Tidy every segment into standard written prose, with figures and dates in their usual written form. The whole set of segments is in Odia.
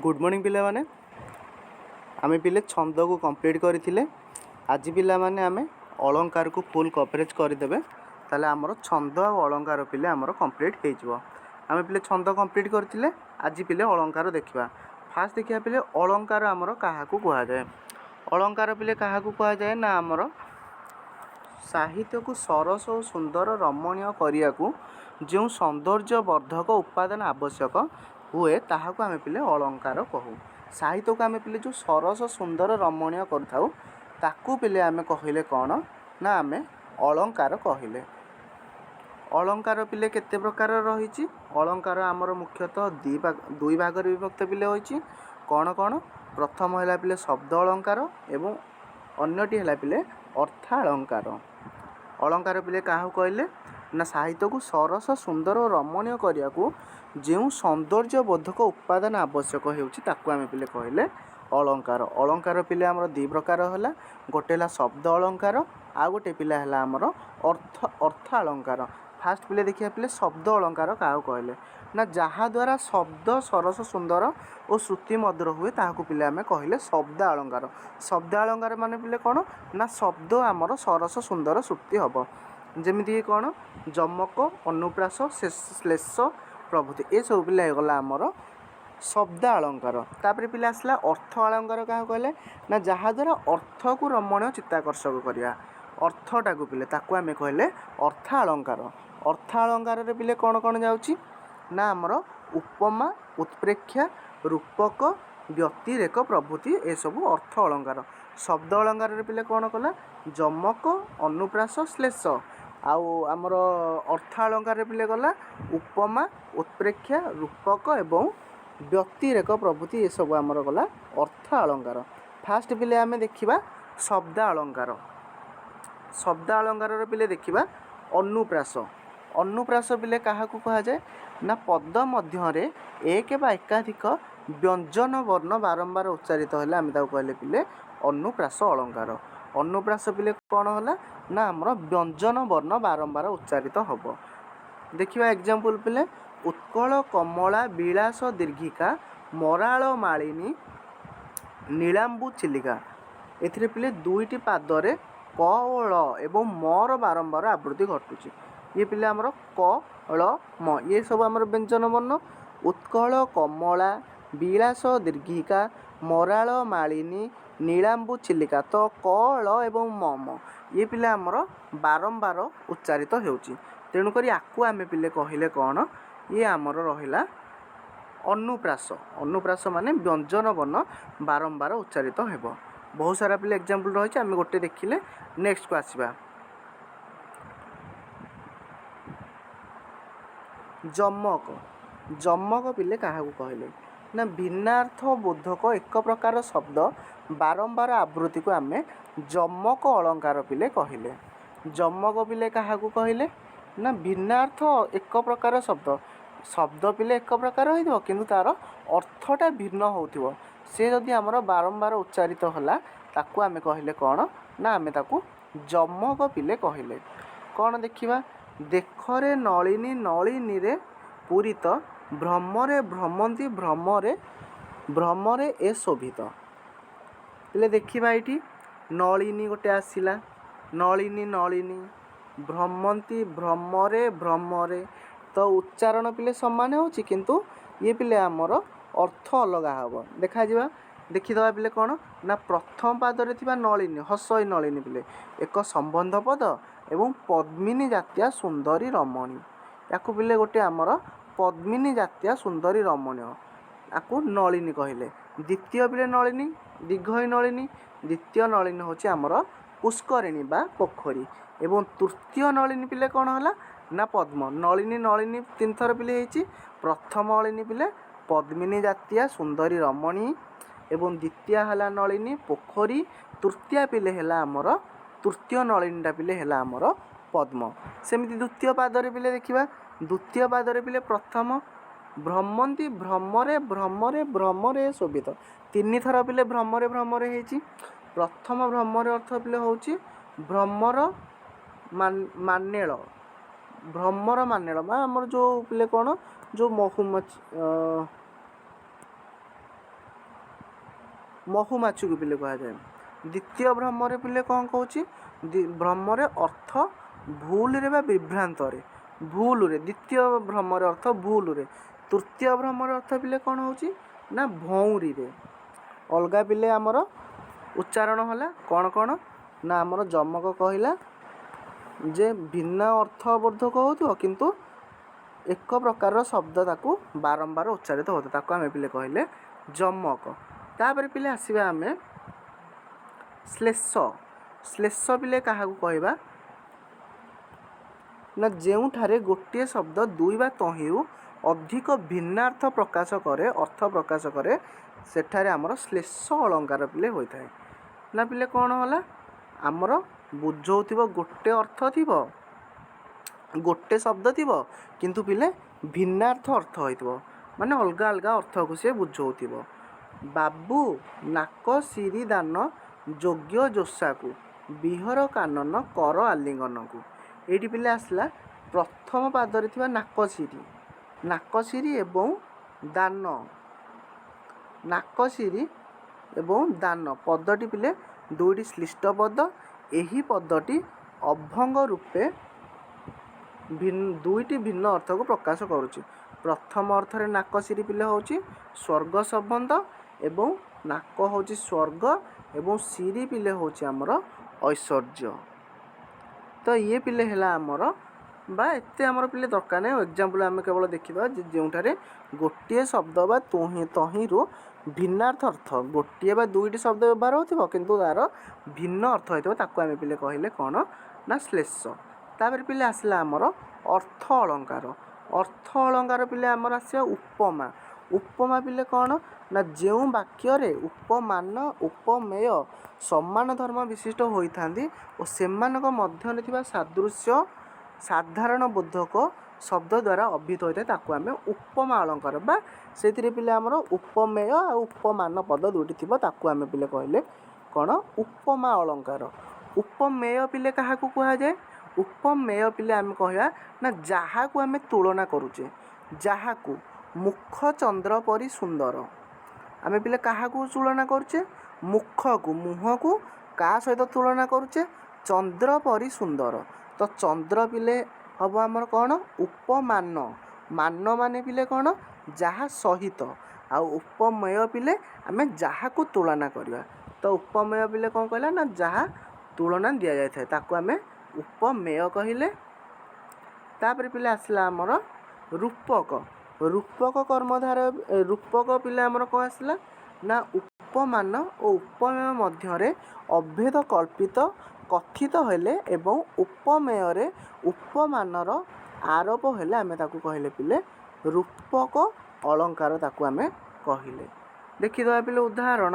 गुड मॉर्निंग पिला माने आमे पिले छंद को कंप्लीट करथिले। आज पिला माने आमे अलंकार को फुल कवरेज करदेबे ताले हमर छंद और अलंकार पिले हमर कंप्लीट हे जिवो। आमे पिले छंद कंप्लीट करथिले। आज पिले अलंकार देखिबा। फास्ट देखिया पिले अलंकार हमर काहा को कुआ जाय। अलंकार पिले काहा को कुआ जाय ना हमर साहित्य को सरस और सुंदर रमणीय करिया को जो सौंदर्य वर्धक उपादान आवश्यक हुए ताहा को आमे पिले अलंकार कहू। साहित्य को आमे पिले जो सरस सुंदर रमणीय करथाउ ताकू पिले आमे कहिले कोन ना आमे अलंकार कहिले। अलंकार पिले केते प्रकार रहिछि। अलंकार हमर मुख्यतः दुई भाग रे विभक्त पिले होइछि। कोन कोन प्रथम हैला पिले शब्द अलंकार एवं अन्यटी हैला पिले अर्थ अलंकार। अलंकार पिले काहू कहले ना साहित्य को सरस सुंदर और रमणीय करिया को जो सौंदर्य बोधक उपादान आवश्यक हेउछि ताकू आमे पिले कहले अलंकार। अलंकार पिले हमर दी प्रकार होला। गोटे हला शब्द अलंकार आ गोटे पिले हला हमर अर्थ अलंकार। फास्ट पिले देखिया पिले शब्द अलंकार काहू कहले ना जहा द्वारा शब्द सरस सुंदर और श्रुति मधुर हुए ताहाकू पिले आमे कहले शब्द अलंकार। शब्द अलंकार माने पिले कोन ना शब्द हमर सरस सुंदर श्रुति हबो। जेमिति कोन जमक अनुप्रास श्लेष प्रभृति ए सब पिले गला हमर शब्द अलंकार। तापर पिले आसला अर्थ अलंकार काहू कहले ना जहा द्वारा अर्थ को रमणीय चित्ताकर्षक करिया अर्थटा को पिले ताकू आमे कहले अर्थ अलंकार। अर्थ अलंकार रे पिले कोन कोन जाउची ना हमर उपमा उत्प्रेक्षा रूपक व्यतिरेक प्रभृति ए सब अर्थ अलंकार। शब्द अलंकार रे पिले कोन कला जमक अनुप्रास श्लेष आउ हमर अर्थ अलंकार रे पिले गला उपमा उत्प्रेक्षा रूपक एवं व्यतिरेक प्रभृति ए सब हमर गला अर्थ अलंकार। फास्ट पिले आमे देखिबा शब्द अलंकार। शब्द अलंकार रे पिले देखिबा अनुप्रास। अनुप्रास पिले काहा को कहा जाय ना पद मध्य रे एक बा एकाधिक व्यंजन वर्ण बारंबार उच्चारित होले आमे ताको कहले पिले अनुप्रास अलंकार। अनुप्रास पिले कोन होला ना हमर व्यंजन वर्ण बारंबार उच्चारित हबो। देखिबा एग्जांपल पिले उत्कल कमला विलास दीर्घिका मराळ मालिनी नीलांबु चिलिका। एथिरे पिले दुईटी पाद रे क और ल एवं म र बारंबार आवृत्ति घटुची। ये पिले हमर क ल म ये सब हमर व्यंजन वर्ण। उत्कल कमला विलास दीर्घिका मराळ मालिनी नीलांबु चिलिका तो क ल एवं म ये पिले हमर बारंबार उच्चारित हेउची। तेणु करी आकु आमे पिले कहिले कोन ये हमर रहिला अनुप्रास। अनुप्रास माने व्यंजन वर्ण बारंबार उच्चारित हेबो। बहुत सारा पिले एग्जांपल रहिछि आमे गोटे देखिले नेक्स्ट को आसीबा। जमक। जमक पिले काहा को कहले ना भिन्नार्थ बोधक एक प्रकार शब्द बारंबार आवृत्ति को आमे जमक अलंकार पिले कहले। जमक पिले काहा को कहले ना भिन्नार्थ एक प्रकार शब्द शब्द पिले एक प्रकार होइथो किंतु तार अर्थटा भिन्न होउथिवो से जदि हमर बारंबार उच्चारित होला ताकू आमे कहले कोन ना आमे ताकू जमक पिले कहले। कोन देखिबा देखरे नलिनी नलिनी रे पूरित भ्रमरे भ्रमंती भ्रमरे भ्रमरे ए शोभित। पिले देखिबा एठी नलिनी गोटे आसिला नलिनी नलिनी भ्रमंती भ्रमरे भ्रमरे तो उच्चारण पिले समान होची किंतु ये पिले हमर अर्थ अलगा हबो। देखा जिबा देखिदबा पिले कोन ना प्रथम पाद रे थिबा नलिनी हसई नलिनी पिले एक संबंध पद एवं पद्मिनी जातीय सुंदरी रमणी याकू पिले गोटे हमर पद्मिनी जातीय सुंदरी रमणी याकू नलिनी कहिले। द्वितीय पिले नलिनी दीर्घई नलिनी द्वितीय नलिनी होची हमर पुष्करिणी बा पोखरी एवं तृतीय नलिनी पिले कोन होला ना पद्म। नलिनी नलिनी तीन थर पिले हेची। प्रथम नलिनी पिले पद्मिनी जातीय सुंदरी रमणी एवं द्वितीय हला नलिनी पोखरी तृतीय पिले हला हमर तृतीय नलिनीटा पिले हला हमर पद्म। सेमिति द्वितीय पादरे पिले देखिबा द्वितीय पादरे पिले प्रथम भ्रमंती भ्रमरे भ्रमरे भ्रमरे शोभित तीन थर पिले भ्रमरे भ्रमरे हेची। प्रथम भ्रमरे अर्थ पिले होची भ्रमर मानेल भ्रमर मानेल मा हमर जो पिले कोन जो महुमाछी ମହୁମାଛିକୁ ପିଲେ କୁହାଯାଏ। ଦ୍ୱିତୀୟ ଭ୍ରମରେ ପିଲେ କ'ଣ କହୁଛି, ଭ୍ରମରେ ଅର୍ଥ ଭୁଲରେ ବା ବିଭ୍ରାନ୍ତରେ, ଭୁଲରେ। ଦ୍ୱିତୀୟ ଭ୍ରମର ଅର୍ଥ ଭୁଲରେ। ତୃତୀୟ ଭ୍ରମର ଅର୍ଥ ପିଲେ କ'ଣ ହେଉଛି ନା ଭଉଁରୀରେ। ଅଲଗା ପିଲେ ଆମର ଉଚ୍ଚାରଣ ହେଲା କ'ଣ କ'ଣ ନା ଆମର ଯମକ କହିଲା ଯେ ଭିନ୍ନ ଅର୍ଥବୋଧକ ହେଉଥିବ କିନ୍ତୁ ଏକ ପ୍ରକାରର ଶବ୍ଦ ତାକୁ ବାରମ୍ବାର ଉଚ୍ଚାରିତ ହେଉଥିବ, ତାକୁ ଆମେ ପିଲେ କହିଲେ ଯମକ। ତାପରେ ପିଲେ ଆସିବା ଆମେ ଶ୍ଲେଷ। ଶ୍ଲେଷ ପିଲେ କାହାକୁ କହିବା ନା ଯେଉଁଠାରେ ଗୋଟିଏ ଶବ୍ଦ ଦୁଇ ବା ତହିଁରୁ ଅଧିକ ଭିନ୍ନାର୍ଥ ପ୍ରକାଶ କରେ, ଅର୍ଥ ପ୍ରକାଶ କରେ, ସେଠାରେ ଆମର ଶ୍ଲେଷ ଅଳଙ୍କାର ପିଲେ ହୋଇଥାଏ। ନା ପିଲେ କ'ଣ ହେଲା, ଆମର ବୁଝଉଥିବ ଗୋଟେ ଅର୍ଥ ଥିବ, ଗୋଟେ ଶବ୍ଦ ଥିବ କିନ୍ତୁ ପିଲେ ଭିନ୍ନାର୍ଥ ଅର୍ଥ ହୋଇଥିବ, ମାନେ ଅଲଗା ଅଲଗା ଅର୍ଥକୁ ସେ ବୁଝଉଥିବ। ବାବୁ ନାକ ସିରି ଦାନ ଯୋଗ୍ୟ ଜୋଷାକୁ ବିହର କାନନ କର ଆଲିଙ୍ଗନକୁ। ଏଇଠି ପିଲେ ଆସିଲା ପ୍ରଥମ ପାଦରେ ଥିବା ନାକସିରି, ନାକସିରି ଏବଂ ଦାନ, ନାକସିରି ଏବଂ ଦାନ ପଦଟି ପିଲେ ଦୁଇଟି ଶ୍ଳିଷ୍ଟ ପଦ। ଏହି ପଦଟି ଅଭଙ୍ଗ ରୂପେ ଦୁଇଟି ଭିନ୍ନ ଅର୍ଥକୁ ପ୍ରକାଶ କରୁଛି। ପ୍ରଥମ ଅର୍ଥରେ ନାକସିରି ପିଲେ ହେଉଛି ସ୍ୱର୍ଗ ସମ୍ବନ୍ଧ ଏବଂ ନାକ ହେଉଛି ସ୍ୱର୍ଗ ଏବଂ ସିରି ପିଲେ ହେଉଛି ଆମର ଐଶ୍ୱର୍ଯ୍ୟ। ତ ଇଏ ପିଲେ ହେଲା ଆମର ବା ଏତେ ଆମର ପିଲେ ଦରକାର ନାହିଁ। ଏକ୍ଜାମ୍ପଲ୍ ଆମେ କେବଳ ଦେଖିବା ଯେଉଁଠାରେ ଗୋଟିଏ ଶବ୍ଦ ବା ତହିଁରୁ ଭିନ୍ନାର୍ଥ ଅର୍ଥ, ଗୋଟିଏ ବା ଦୁଇଟି ଶବ୍ଦ ବ୍ୟବହାର ହେଉଥିବ କିନ୍ତୁ ତା'ର ଭିନ୍ନ ଅର୍ଥ ହୋଇଥିବ, ତାକୁ ଆମେ ପିଲେ କହିଲେ କ'ଣ ନା ଶ୍ଲେଷ। ତାପରେ ପିଲେ ଆସିଲା ଆମର ଅର୍ଥ ଅଳଙ୍କାର। ଅର୍ଥ ଅଳଙ୍କାର ପିଲେ ଆମର ଆସିବ ଉପମା। ଉପମା ପିଲେ କ'ଣ ନା ଯେଉଁ ବାକ୍ୟରେ ଉପମାନ ଉପମେୟ ସମାନ ଧର୍ମ ବିଶିଷ୍ଟ ହୋଇଥାନ୍ତି ଓ ସେମାନଙ୍କ ମଧ୍ୟରେ ଥିବା ସାଦୃଶ୍ୟ ସାଧାରଣ ବୋଧକ ଶବ୍ଦ ଦ୍ୱାରା ଅଭିହିତ ହୋଇଥାଏ, ତାକୁ ଆମେ ଉପମା ଅଳଙ୍କାର ବା ସେଥିରେ ପିଲେ ଆମର ଉପମେୟ ଆଉ ଉପମାନ ପଦ ଦୁଇଟି ଥିବ, ତାକୁ ଆମେ ପିଲେ କହିଲେ କ'ଣ ଉପମା ଅଳଙ୍କାର। ଉପମେୟ ପିଲେ କାହାକୁ କୁହାଯାଏ, ଉପମେୟ ପିଲେ ଆମେ କହିବା ନା ଯାହାକୁ ଆମେ ତୁଳନା କରୁଛେ, ଯାହାକୁ ମୁଖ ଚନ୍ଦ୍ର ପରି ସୁନ୍ଦର, ଆମେ ପିଲେ କାହାକୁ ତୁଳନା କରୁଛେ, ମୁଖକୁ ମୁହଁକୁ କାହା ସହିତ ତୁଳନା କରୁଛେ, ଚନ୍ଦ୍ର ପରି ସୁନ୍ଦର। ତ ଚନ୍ଦ୍ର ପିଲେ ହେବ ଆମର କ'ଣ ଉପମାନ, ମାନ ମାନେ ପିଲେ କ'ଣ ଯାହା ସହିତ, ଆଉ ଉପମେୟ ପିଲେ ଆମେ ଯାହାକୁ ତୁଳନା କରିବା। ତ ଉପମେୟ ପିଲେ କ'ଣ କହିଲା ନା ଯାହା ତୁଳନା ଦିଆଯାଇଥାଏ, ତାକୁ ଆମେ ଉପମେୟ କହିଲେ। ତାପରେ ପିଲେ ଆସିଲା ଆମର ରୂପକ। ରୂପକ କର୍ମଧାର, ରୂପକ ପିଲେ ଆମର କ'ଣ ଆସିଲା ନା ଉପମାନ ଓ ଉପମେୟ ମଧ୍ୟରେ ଅଭେଦ କଳ୍ପିତ କଥିତ ହେଲେ ଏବଂ ଉପମେୟରେ ଉପମାନର ଆରୋପ ହେଲେ ଆମେ ତାକୁ କହିଲେ ପିଲେ ରୂପକ ଅଳଙ୍କାର, ତାକୁ ଆମେ କହିଲେ। ଦେଖିଦେବା ପିଲେ ଉଦାହରଣ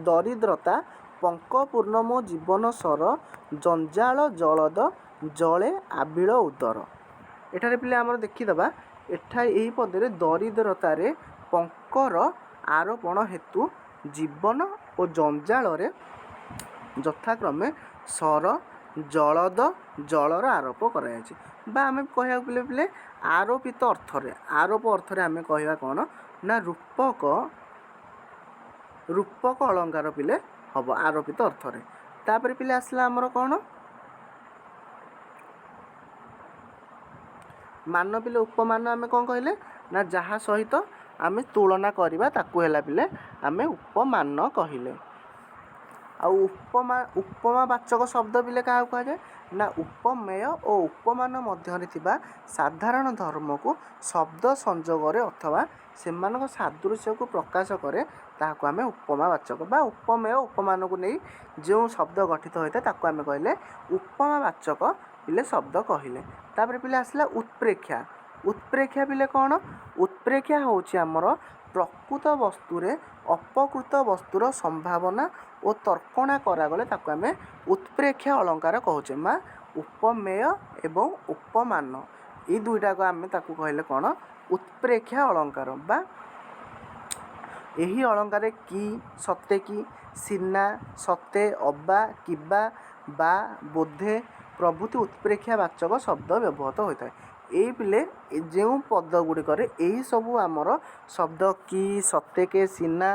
ଦରିଦ୍ରତା ପଙ୍କପୂର୍ଣ୍ଣ ମୋ ଜୀବନ ସର ଜଞ୍ଜାଳ ଜଳଦ ଜଳେ ଆବିଳ ଉଦର। ଏଠାରେ ପିଲେ ଆମର ଦେଖିଦେବା ଏହି ପଦରେ ଦରିଦ୍ରତାରେ ପଙ୍କର ଆରୋପଣ ହେତୁ ଜୀବନ ଓ ଜଞ୍ଜାଳରେ ଯଥାକ୍ରମେ ସର ଜଳଦ ଜଳର ଆରୋପ କରାଯାଇଛି, ବା ଆମେ କହିବାକୁ ପିଲେ ଆରୋପିତ ଅର୍ଥରେ, ଆରୋପ ଅର୍ଥରେ ଆମେ କହିବା କ'ଣ ନା ରୂପକ ଅଳଙ୍କାର ପିଲେ ହେବ ଆରୋପିତ ଅର୍ଥରେ। ତାପରେ ପିଲେ ଆସିଲା ଆମର କ'ଣ ମାନ ପିଲେ ଉପମାନ ଆମେ କ'ଣ କହିଲେ ନା ଯାହା ସହିତ ଆମେ ତୁଳନା କରିବା ତାକୁ ହେଲା ପିଲେ ଆମେ ଉପମାନ କହିଲେ। ଆଉ ଉପମା ବାଚକ ଶବ୍ଦ ପିଲେ କାହାକୁ କୁହାଯାଏ ନା ଉପମେୟ ଓ ଉପମାନ ମଧ୍ୟରେ ଥିବା ସାଧାରଣ ଧର୍ମକୁ ଶବ୍ଦ ସଂଯୋଗରେ ଅଥବା ସେମାନଙ୍କ ସାଦୃଶ୍ୟକୁ ପ୍ରକାଶ କରେ, ତାହାକୁ ଆମେ ଉପମା ବାଚକ ବା ଉପମେୟ ଉପମାନକୁ ନେଇ ଯେଉଁ ଶବ୍ଦ ଗଠିତ ହୋଇଥାଏ ତାକୁ ଆମେ କହିଲେ ଉପମା ବାଚକ ପିଲେ ଶବ୍ଦ କହିଲେ। ତାପରେ ପିଲେ ଆସିଲା ଉତ୍ପ୍ରେକ୍ଷା। ଉତ୍ପ୍ରେକ୍ଷା ପିଲେ କ'ଣ, ଉତ୍ପ୍ରେକ୍ଷା ହେଉଛି ଆମର ପ୍ରକୃତ ବସ୍ତୁରେ ଅପକୃତ ବସ୍ତୁର ସମ୍ଭାବନା ଓ ତର୍କଣା କରାଗଲେ ତାକୁ ଆମେ ଉତ୍ପ୍ରେକ୍ଷା ଅଳଙ୍କାର କହୁଛେ, ବା ଉପମେୟ ଏବଂ ଉପମାନ ଏଇ ଦୁଇଟାକୁ ଆମେ ତାକୁ କହିଲେ କ'ଣ ଉତ୍ପ୍ରେକ୍ଷା ଅଳଙ୍କାର। ବା ଏହି ଅଳଙ୍କାରରେ କି ସତେ କି ସିନା ସତେ ଅବା କିବା ବା ବୋଧେ ପ୍ରଭୃତି ଉତ୍ପ୍ରେକ୍ଷା ବାଚକ ଶବ୍ଦ ବ୍ୟବହୃତ ହୋଇଥାଏ। ଏଇ ପିଲେ ଯେଉଁ ପଦ ଗୁଡ଼ିକରେ ଏହି ସବୁ ଆମର ଶବ୍ଦ କି ସତେକେ ସିନା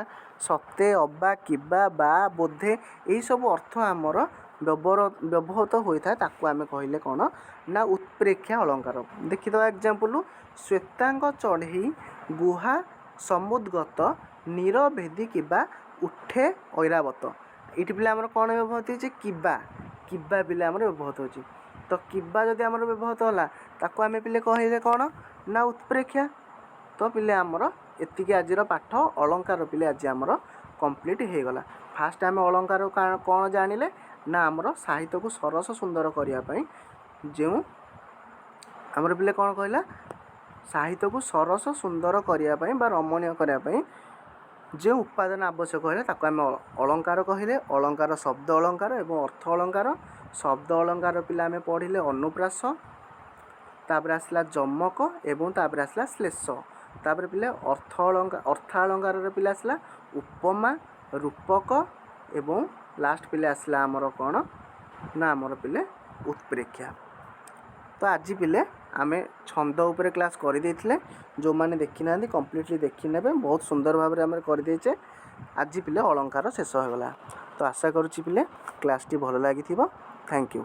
ସତେ ଅବା କିବା ବା ବୋଧେ ଏହିସବୁ ଅର୍ଥ ଆମର ବ୍ୟବହୃତ ହୋଇଥାଏ ତାକୁ ଆମେ କହିଲେ କ'ଣ ନା ଉତ୍ପ୍ରେକ୍ଷା ଅଳଙ୍କାର। ଦେଖିଦେବା ଏକ୍ଜାମ୍ପଲ୍ ଶ୍ଵେତାଙ୍ଗ ଚଢ଼େଇ ଗୁହା ସମୁଦ୍ଗତ ନୀର ଭେଦି କିବା ଉଠେ ଐରାବତ। ଏଇଠି ପିଲା ଆମର କ'ଣ ବ୍ୟବହୃତ ହେଇଛି କିବା ପିଲା ଆମର ବ୍ୟବହୃତ ହେଉଛି। ତ କିବା ଯଦି ଆମର ବ୍ୟବହୃତ ହେଲା ତାକୁ ଆମେ ପିଲେ କହିଲେ କ'ଣ ନା ଉତ୍ପ୍ରେକ୍ଷା। ତ ପିଲେ ଆମର ଏତିକି ଆଜିର ପାଠ ଅଳଙ୍କାର ପିଲେ ଆଜି ଆମର କମ୍ପ୍ଲିଟ୍ ହେଇଗଲା। ଫାଷ୍ଟ ଆମେ ଅଳଙ୍କାର କ'ଣ ଜାଣିଲେ ନା ଆମର ସାହିତ୍ୟକୁ ସରସ ସୁନ୍ଦର କରିବା ପାଇଁ ଯେଉଁ ଆମର ପିଲେ କ'ଣ କହିଲା ସାହିତ୍ୟକୁ ସରସ ସୁନ୍ଦର କରିବା ପାଇଁ ବା ରମଣୀୟ କରିବା ପାଇଁ ଯେଉଁ ଉପାଦାନ ଆବଶ୍ୟକ ହେଲେ ତାକୁ ଆମେ ଅଳଙ୍କାର କହିଲେ। ଅଳଙ୍କାର ଶବ୍ଦ ଅଳଙ୍କାର ଏବଂ ଅର୍ଥ ଅଳଙ୍କାର। ଶବ୍ଦ ଅଳଙ୍କାର ପିଲା ଆମେ ପଢ଼ିଲେ ଅନୁପ୍ରାସ, ତାପରେ ଆସିଲା ଯମକ ଏବଂ ତାପରେ ଆସିଲା ଶ୍ଲେଷ। ତାପରେ ପିଲା ଅର୍ଥାଳଙ୍କାରରେ ପିଲା ଆସିଲା ଉପମା ରୂପକ ଏବଂ ଲାଷ୍ଟ ପିଲେ ଆସିଲା ଆମର କ'ଣ ନା ଆମର ପିଲେ ଉତ୍ପ୍ରେକ୍ଷା। ତ ଆଜି ପିଲେ ଆମେ ଛନ୍ଦ ଉପରେ କ୍ଲାସ୍ କରିଦେଇଥିଲେ, ଯେଉଁମାନେ ଦେଖିନାହାନ୍ତି କମ୍ପ୍ଲିଟଲି ଦେଖିନେବେ, ବହୁତ ସୁନ୍ଦର ଭାବରେ ଆମେ କରିଦେଇଛେ। ଆଜି ପିଲେ ଅଳଙ୍କାର ଶେଷ ହୋଇଗଲା। ତ ଆଶା କରୁଛି ପିଲେ କ୍ଲାସ୍ଟି ଭଲ ଲାଗିଥିବ। Thank you.